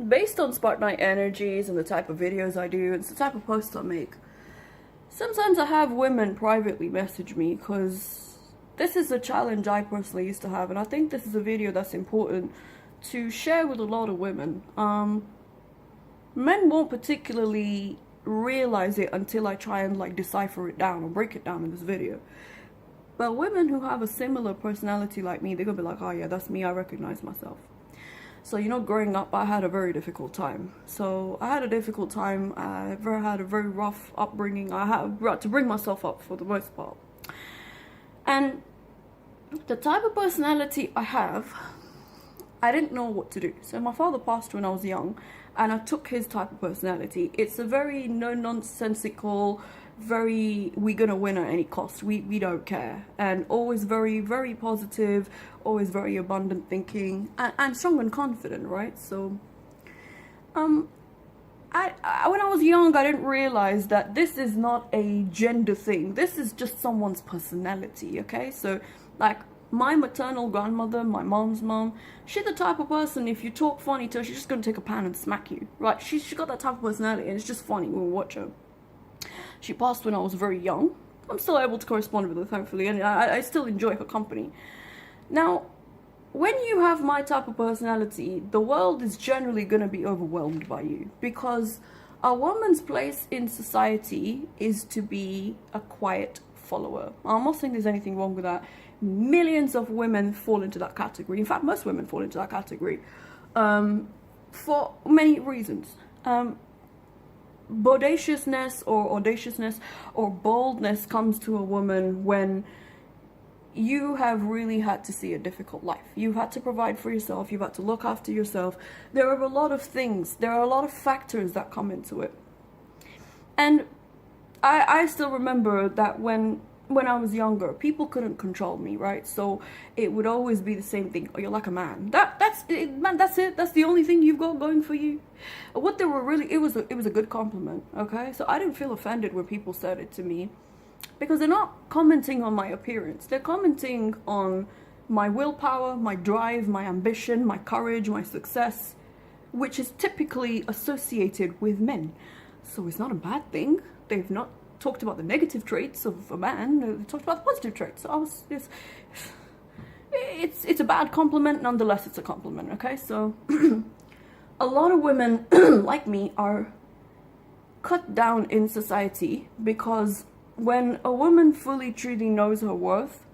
based on Spartanite energies and the type of videos I do and the type of posts I make, sometimes I have women privately message me because this is a challenge I personally used to have, and I think this is a video that's important to share with a lot of women. Men won't particularly realize it until I try and like decipher it down or break it down in this video. But women who have a similar personality like me, they're gonna be like, oh yeah, that's me, I recognize myself. So, you know, growing up, I had a very difficult time. So I had a difficult time. I had a very rough upbringing. I had to bring myself up for the most part. And the type of personality I have, I didn't know what to do. So my father passed when I was young, and I took his type of personality. It's a very no-nonsensical, very we're gonna win at any cost, we don't care, and always very, very positive, always very abundant thinking, and strong and confident, right? So I when I was young, I didn't realize that this is not a gender thing. This is just someone's personality, okay? So like my maternal grandmother, my mom's mom, she's the type of person, if you talk funny to her, she's just gonna take a pan and smack you, right? She got that type of personality, and it's just funny when we watch her. She passed when I was very young. I'm still able to correspond with her, thankfully, and I still enjoy her company. Now, when you have my type of personality, the world is generally going to be overwhelmed by you, because a woman's place in society is to be a quiet follower. I'm not saying there's anything wrong with that. Millions of women fall into that category. In fact, most women fall into that category for many reasons. Bodaciousness or audaciousness or boldness comes to a woman when you have really had to see a difficult life. You've had to provide for yourself. You've had to look after yourself. There are a lot of things. There are a lot of factors that come into it. And I still remember that when I was younger, people couldn't control me, right? So it would always be the same thing. Oh, you're like a man. That's it, man. That's it. That's the only thing you've got going for you. What they were really, it was a good compliment. Okay, so I didn't feel offended when people said it to me, because they're not commenting on my appearance. They're commenting on my willpower, my drive, my ambition, my courage, my success, which is typically associated with men. So it's not a bad thing. They've not talked about the negative traits of a man. They talked about the positive traits. So it's a bad compliment. Nonetheless, it's a compliment. Okay, so a lot of women like me are cut down in society because when a woman fully truly knows her worth,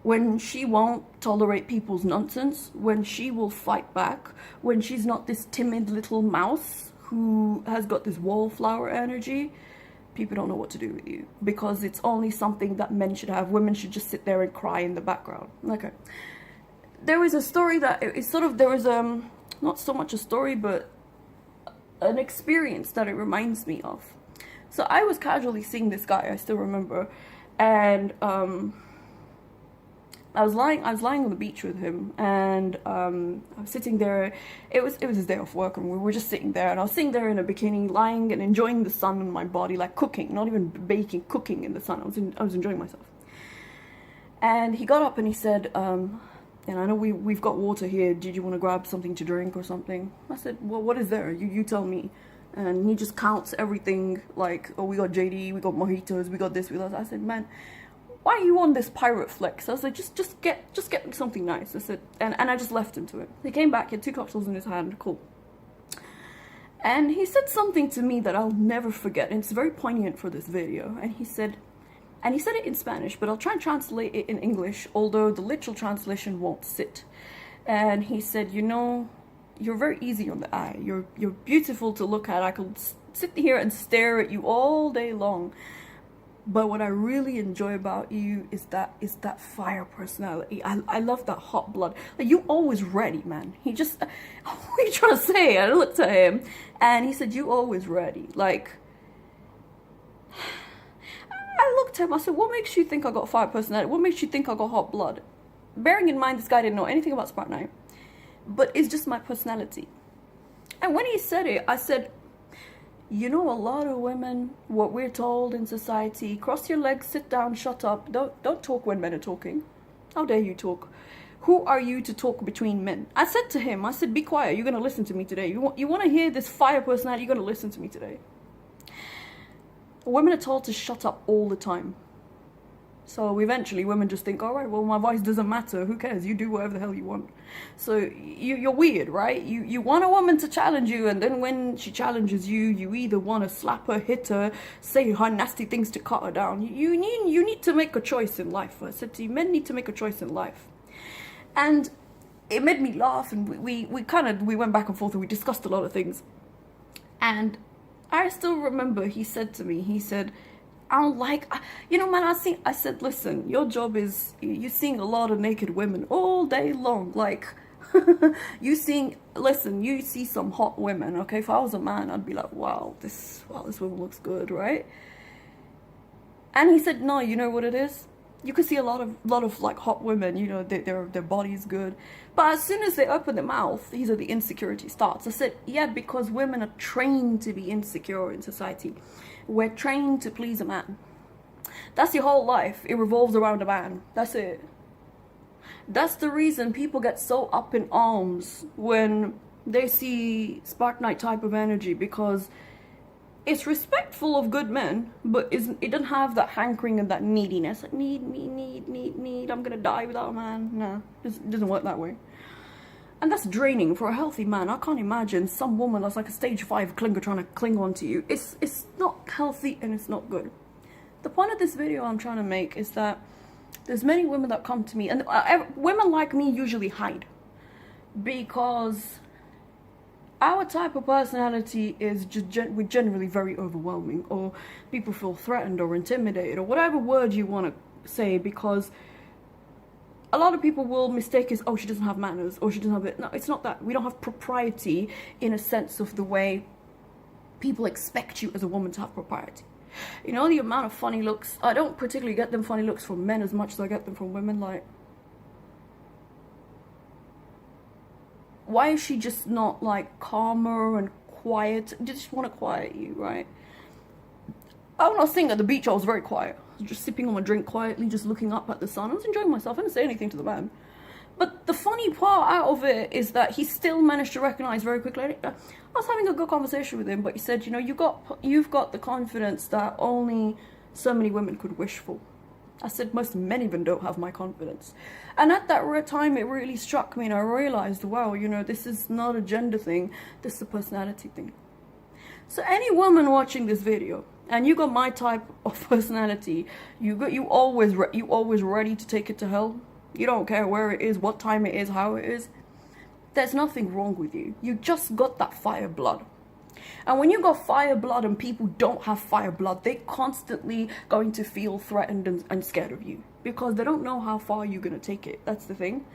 when she won't tolerate people's nonsense, when she will fight back, when she's not this timid little mouse who has got this wallflower energy, people don't know what to do with you, because it's only something that men should have. Women should just sit there and cry in the background. Okay. There was a story that it's sort of, there was not so much a story, but an experience that it reminds me of. So I was casually seeing this guy, I still remember, and I was lying on the beach with him, and I was sitting there. It was his day off work, and we were just sitting there, and I was sitting there in a bikini, lying and enjoying the sun on my body, like cooking, not even baking, cooking in the sun. I was enjoying myself. And he got up and he said, and I know we've got water here, did you want to grab something to drink or something? I said, well, what is there? You tell me. And he just counts everything, like, oh, we got JD, we got mojitos, we got this, we got that. I said, man, why are you on this pirate flex? I was like, just get me something nice. I said, and I just left him to it. He came back, he had 2 cocktails in his hand, cool. And he said something to me that I'll never forget, and it's very poignant for this video. And he said it in Spanish, but I'll try and translate it in English, although the literal translation won't sit. And he said, you know, you're very easy on the eye. You're beautiful to look at. I could sit here and stare at you all day long. But what I really enjoy about you is that fire personality. I love that hot blood. Like, you always ready, man. He just, what are you trying to say? I looked at him, and he said, you always ready. Like, I looked at him, I said, what makes you think I got fire personality? What makes you think I got hot blood? Bearing in mind, this guy didn't know anything about Spartanite, but it's just my personality. And when he said it, I said, you know, a lot of women, what we're told in society, cross your legs, sit down, shut up, don't talk when men are talking. How dare you talk Who are you to talk between men? I said to him, I said, be quiet, you're going to listen to me today. You want to hear this fire personality, you're going to listen to me today. Women are told to shut up all the time. So eventually women just think, all right, well, my voice doesn't matter. Who cares? You do whatever the hell you want. So you're weird, right? You want a woman to challenge you, and then when she challenges you, you either want to slap her, hit her, say her nasty things to cut her down. You need to make a choice in life. I said to you, men need to make a choice in life. And it made me laugh, and we went back and forth, and we discussed a lot of things. And I still remember he said to me, he said, I don't like, man, I said, listen, your job is, you're seeing a lot of naked women all day long. Like, you see some hot women, okay? If I was a man, I'd be like, wow, this woman looks good, right? And he said, no, you know what it is? You can see a lot of like hot women, their body is good. But as soon as they open their mouth, these are the insecurity starts. I said, yeah, because women are trained to be insecure in society. We're trained to please a man. That's your whole life. It revolves around a man. That's it. That's the reason people get so up in arms when they see Spartanite type of energy, because it's respectful of good men, but it doesn't have that hankering and that neediness. Like, need, I'm gonna die without a man. No, it doesn't work that way. And that's draining for a healthy man. I can't imagine some woman that's like a stage 5 clinger trying to cling on to you. It's not healthy and it's not good. The point of this video I'm trying to make is that there's many women that come to me, and women like me usually hide, because our type of personality is just we're generally very overwhelming, or people feel threatened or intimidated, or whatever word you want to say, because a lot of people will mistake as, oh, she doesn't have manners, or she doesn't have it. No, it's not that. We don't have propriety in a sense of the way people expect you as a woman to have propriety. You know, the amount of funny looks, I don't particularly get them funny looks from men as much as I get them from women. Like, why is she just not like calmer and quiet? They just want to quiet you, right? I'm not saying at the beach I was very quiet. I was just sipping on my drink quietly, just looking up at the sun. I was enjoying myself. I didn't say anything to the man. But the funny part out of it is that he still managed to recognize very quickly. I was having a good conversation with him, but he said, you've got the confidence that only so many women could wish for. I said, most men even don't have my confidence. And at that time, it really struck me, and I realized, wow, this is not a gender thing. This is a personality thing. So any woman watching this video, and you got my type of personality, you always ready to take it to hell. You don't care where it is, what time it is, how it is. There's nothing wrong with you. You just got that fire blood. And when you got fire blood and people don't have fire blood, they're constantly going to feel threatened and scared of you, because they don't know how far you're going to take it. That's the thing.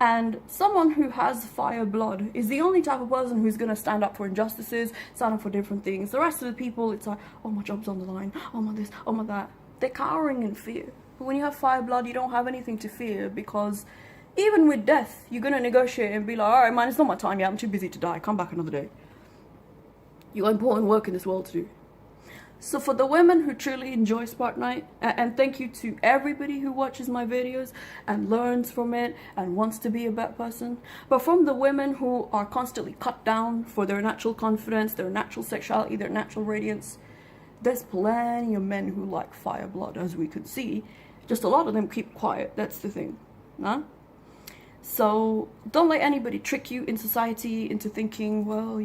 And someone who has fire blood is the only type of person who's going to stand up for injustices, stand up for different things. The rest of the people, it's like, oh, my job's on the line, oh, my this, oh, my that. They're cowering in fear. But when you have fire blood, you don't have anything to fear, because even with death, you're going to negotiate and be like, all right, man, it's not my time yet. I'm too busy to die. Come back another day. You got important work in this world to do. So for the women who truly enjoy Spartanite, and thank you to everybody who watches my videos and learns from it and wants to be a better person, but from the women who are constantly cut down for their natural confidence, their natural sexuality, their natural radiance, there's plenty of men who like fire blood, as we could see. Just a lot of them keep quiet. That's the thing. Huh? So don't let anybody trick you in society into thinking, well,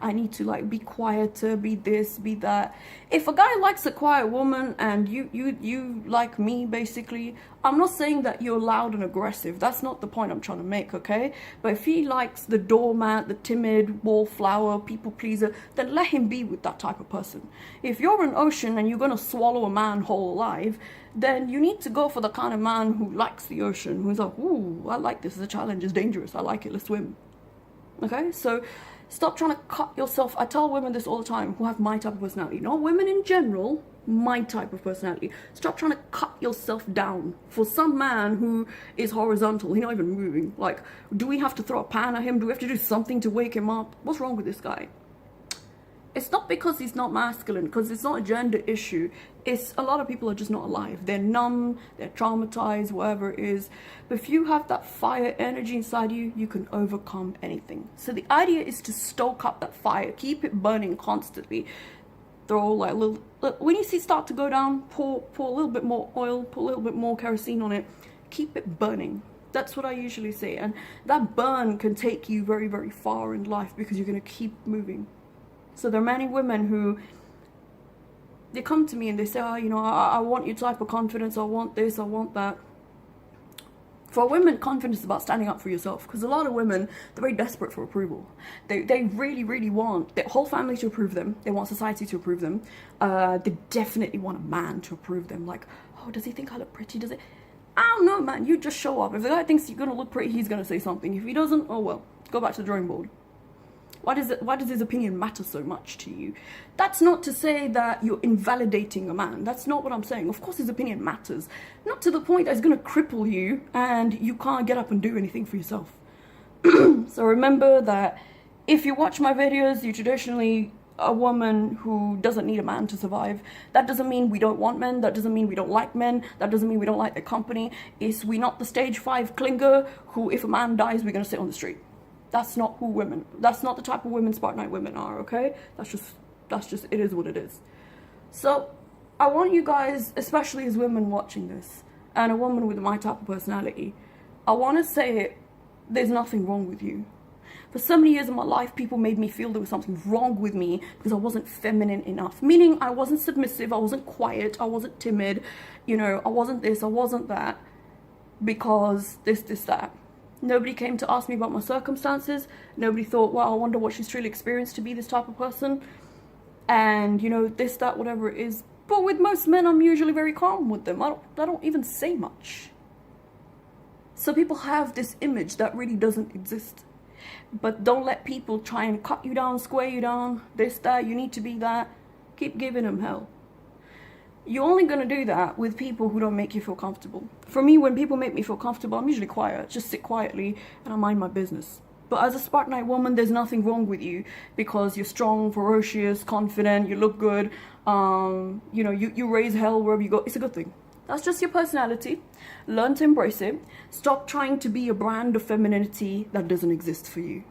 I need to like be quieter, be this, be that. If a guy likes a quiet woman and you like me, basically, I'm not saying that you're loud and aggressive. That's not the point I'm trying to make, okay? But if he likes the doormat, the timid, wallflower, people pleaser, then let him be with that type of person. If you're an ocean and you're going to swallow a man whole alive, then you need to go for the kind of man who likes the ocean, who's like, ooh, I like this, it's a challenge, it's dangerous, I like it, let's swim. Okay, so stop trying to cut yourself. I tell women this all the time who have my type of personality, not women in general, my type of personality. Stop trying to cut yourself down for some man who is horizontal, he's not even moving. Like, do we have to throw a pan at him? Do we have to do something to wake him up? What's wrong with this guy? It's not because he's not masculine, because it's not a gender issue. It's a lot of people are just not alive. They're numb, they're traumatized, whatever it is. But if you have that fire energy inside you, you can overcome anything. So the idea is to stoke up that fire, keep it burning constantly. Throw like little, when you see it start to go down, pour a little bit more oil, pour a little bit more kerosene on it. Keep it burning. That's what I usually say. And that burn can take you very, very far in life because you're going to keep moving. So there are many women who, they come to me and they say, oh, you know, I want your type of confidence, I want this, I want that. For women, confidence is about standing up for yourself, because a lot of women, they're very desperate for approval. They really, really want their whole family to approve them. They want society to approve them. They definitely want a man to approve them. Like, oh, does he think I look pretty? Does it? I don't know, man. You just show up. If the guy thinks you're going to look pretty, he's going to say something. If he doesn't, oh well, go back to the drawing board. Why does his opinion matter so much to you? That's not to say that you're invalidating a man. That's not what I'm saying. Of course his opinion matters. Not to the point that it's going to cripple you and you can't get up and do anything for yourself. So remember that if you watch my videos, you're traditionally a woman who doesn't need a man to survive. That doesn't mean we don't want men. That doesn't mean we don't like men. That doesn't mean we don't like their company. We're not the stage 5 clinger who, if a man dies, we're going to sit on the street. That's not who women, that's not the type of women Spartanite women are, okay? That's just, it is what it is. So, I want you guys, especially as women watching this, and a woman with my type of personality, I want to say there's nothing wrong with you. For so many years of my life, people made me feel there was something wrong with me because I wasn't feminine enough. Meaning, I wasn't submissive, I wasn't quiet, I wasn't timid, you know, I wasn't this, I wasn't that, because this, that. Nobody came to ask me about my circumstances. Nobody thought, wow, I wonder what she's truly experienced to be this type of person. And, you know, this, that, whatever it is. But with most men, I'm usually very calm with them. I don't even say much. So people have this image that really doesn't exist. But don't let people try and cut you down, square you down, this, that, you need to be that. Keep giving them hell. You're only going to do that with people who don't make you feel comfortable. For me, when people make me feel comfortable, I'm usually quiet. Just sit quietly and I mind my business. But as a Spartanite woman, there's nothing wrong with you because you're strong, ferocious, confident, you look good. You know, you raise hell wherever you go. It's a good thing. That's just your personality. Learn to embrace it. Stop trying to be a brand of femininity that doesn't exist for you.